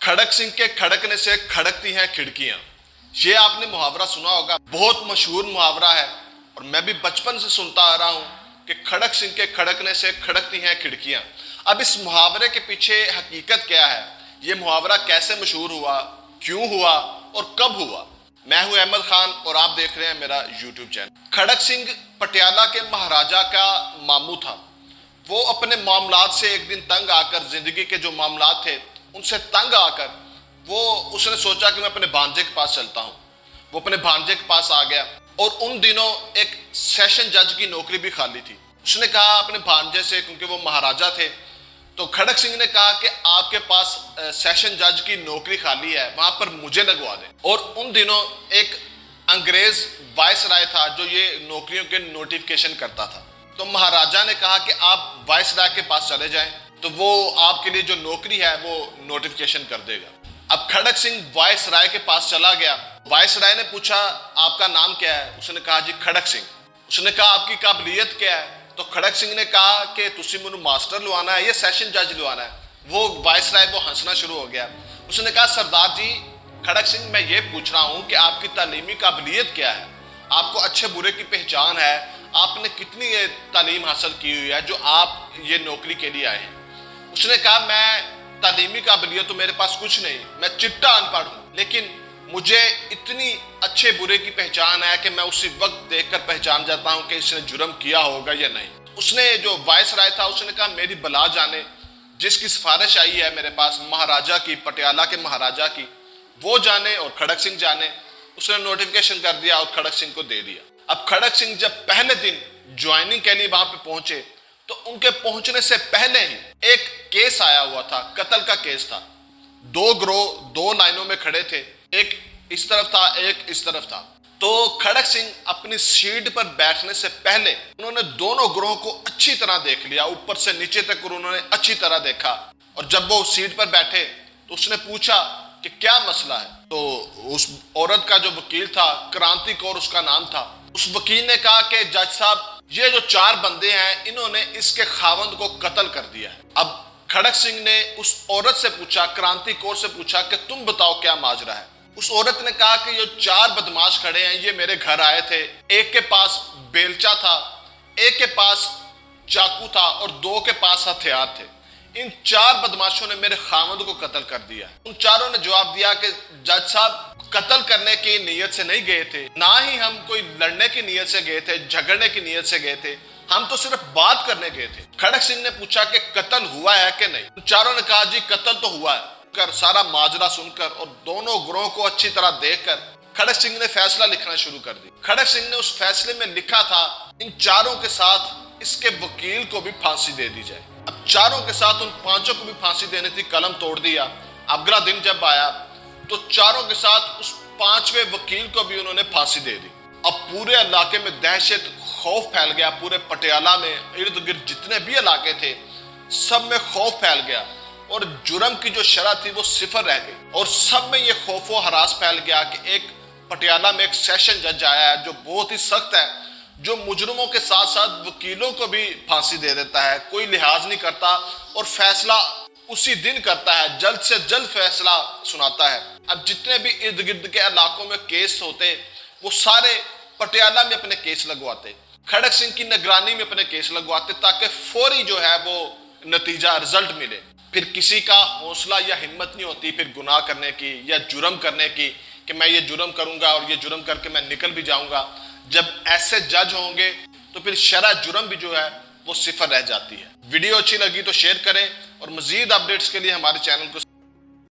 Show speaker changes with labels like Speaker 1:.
Speaker 1: खड़क सिंह के खड़कने से खड़कती हैं खिड़कियां। ये आपने मुहावरा सुना होगा, बहुत मशहूर मुहावरा है और मैं भी बचपन से सुनता आ रहा हूं कि खड़क सिंह के खड़कने से खड़कती हैं खिड़कियां। अब इस मुहावरे के पीछे हकीकत क्या है, ये मुहावरा कैसे मशहूर हुआ, क्यों हुआ और कब हुआ। मैं हूं अहमद खान और आप देख रहे हैं मेरा यूट्यूब चैनल। खड़क सिंह पटियाला के महाराजा का मामू था। वो अपने मामलात से एक दिन तंग आकर, जिंदगी के जो मामलात थे उनसे तंग आकर उसने सोचा कि मैं अपने भांजे के पास चलता हूं। वो अपने भांजे के पास आ गया और उन दिनों एक सेशन जज की नौकरी भी खाली थी। उसने कहा अपने भांजे से, क्योंकि वो महाराजा थे, तो खड़क सिंह ने कहा कि आपके पास सेशन जज की नौकरी खाली है, वहां पर मुझे लगवा दें। और उन दिनों एक अंग्रेज वायसराय था जो ये नौकरियों के नोटिफिकेशन करता था। तो महाराजा ने कहा कि आप वायसराय के पास चले जाएं, तो वो आपके लिए जो नौकरी है वो नोटिफिकेशन कर देगा। अब खड़क सिंह वायसराय के पास चला गया। वायसराय ने पूछा आपका नाम क्या है? उसने कहा जी खड़क सिंह। उसने कहा आपकी काबिलियत क्या है? तो खड़क सिंह ने कहा कि तुसी मुझे मास्टर लवाना है या सेशन जज लवाना है। वो वायसराय वो हंसना शुरू हो गया। उसने कहा सरदार जी खड़क सिंह, मैं ये पूछ रहा हूँ कि आपकी तालीमी काबिलियत क्या है, आपको अच्छे बुरे की पहचान है, आपने कितनी तालीम हासिल की हुई है जो आप ये नौकरी के लिए आए हैं। उसने कहा मैं तालीमी काबिलियत तो मेरे पास कुछ नहीं, मैं चिट्टा अनपढ़ हूँ, लेकिन मुझे इतनी अच्छे बुरे की पहचान है कि मैं उसी वक्त देखकर पहचान जाता हूँ कि इसने जुर्म किया होगा या नहीं। उसने जो वायसराय था उसने कहा मेरी बला जाने, जिसकी सिफारिश आई है मेरे पास महाराजा की, पटियाला के महाराजा की, वो जाने और खड़क सिंह जाने। उसने नोटिफिकेशन कर दिया और खड़क सिंह को दे दिया। अब खड़क सिंह जब पहले दिन ज्वाइनिंग के लिए वहां पे पहुंचे तो उनके पहुंचने से पहले ही एक केस आया हुआ था, कत्ल का केस था। दो गिरोह दो लाइनों में खड़े थे, एक इस तरफ था एक इस तरफ था। तो खड़क सिंह अपनी सीट पर बैठने से पहले उन्होंने दोनों गिरोह को अच्छी तरह देख लिया, ऊपर से नीचे तक उन्होंने अच्छी तरह देखा। और जब वो सीट पर बैठे तो उसने पूछा कि क्या मसला है। तो उस औरत का जो वकील था, क्रांति कौर उसका नाम था, उस वकील ने कहा कि जज साहब ये जो चार बंदे हैं इन्होंने इसके खावंद को कत्ल कर दिया है। अब खड़क सिंह ने उस औरत से पूछा, क्रांति कौर से पूछा कि तुम बताओ क्या माजरा है। उस औरत ने कहा कि ये चार बदमाश खड़े हैं, ये मेरे घर आए थे, एक के पास बेलचा था, एक के पास चाकू था और दो के पास हथियार थे। इन चार बदमाशों ने मेरे खामद को कत्ल कर दिया। उन चारों ने जवाब दिया कि जज साहब कत्ल करने की नीयत से नहीं गए थे, ना ही हम कोई लड़ने की नीयत से गए थे, झगड़ने की नीयत से गए थे, हम तो सिर्फ बात करने गए थे। खड़क सिंह ने पूछा कि कत्ल हुआ है कि नहीं। उन चारों ने कहा जी कत्ल तो हुआ है। कर सारा माजरा सुनकर और दोनों गिरोह को अच्छी तरह देखकर खड़क सिंह ने फैसला लिखना शुरू कर दिया। खड़क सिंह ने उस फैसले में लिखा था इन चारों के साथ इसके वकील को भी फांसी दे दी जाए। अब चारों के साथ उन पांचों को भी फांसी देने थी, कलम तोड़ दिया। अगला दिन जब आया तो चारों के साथ उस पांचवें वकील को भी उन्होंने फांसी दे दी। अब पूरे इलाके में दहशत खौफ फैल गया। पूरे पटियाला में इर्द गिर्द जितने भी इलाके थे सब में खौफ फैल गया और जुर्म की जो शरह थी वो सिफर रह गई। और सब में ये खौफो हरास फैल गया कि एक पटियाला में एक सेशन जज आया है जो बहुत ही सख्त है, जो मुजरिमों के साथ साथ वकीलों को भी फांसी दे देता है, कोई लिहाज नहीं करता और फैसला उसी दिन करता है, जल्द से जल्द फैसला सुनाता है। अब जितने भी इर्द गिर्द के इलाकों में केस होते वो सारे पटियाला में अपने केस लगवाते, खड़क सिंह की निगरानी में अपने केस लगवाते, ताकि फौरी जो है वो नतीजा रिजल्ट मिले। फिर किसी का हौसला या हिम्मत नहीं होती फिर गुनाह करने की या जुर्म करने की कि मैं ये जुर्म करूंगा और ये जुर्म करके मैं निकल भी जाऊंगा। जब ऐसे जज होंगे तो फिर शरह जुर्म भी जो है वो सिफर रह जाती है। वीडियो अच्छी लगी तो शेयर करें और मजीद अपडेट्स के लिए हमारे चैनल को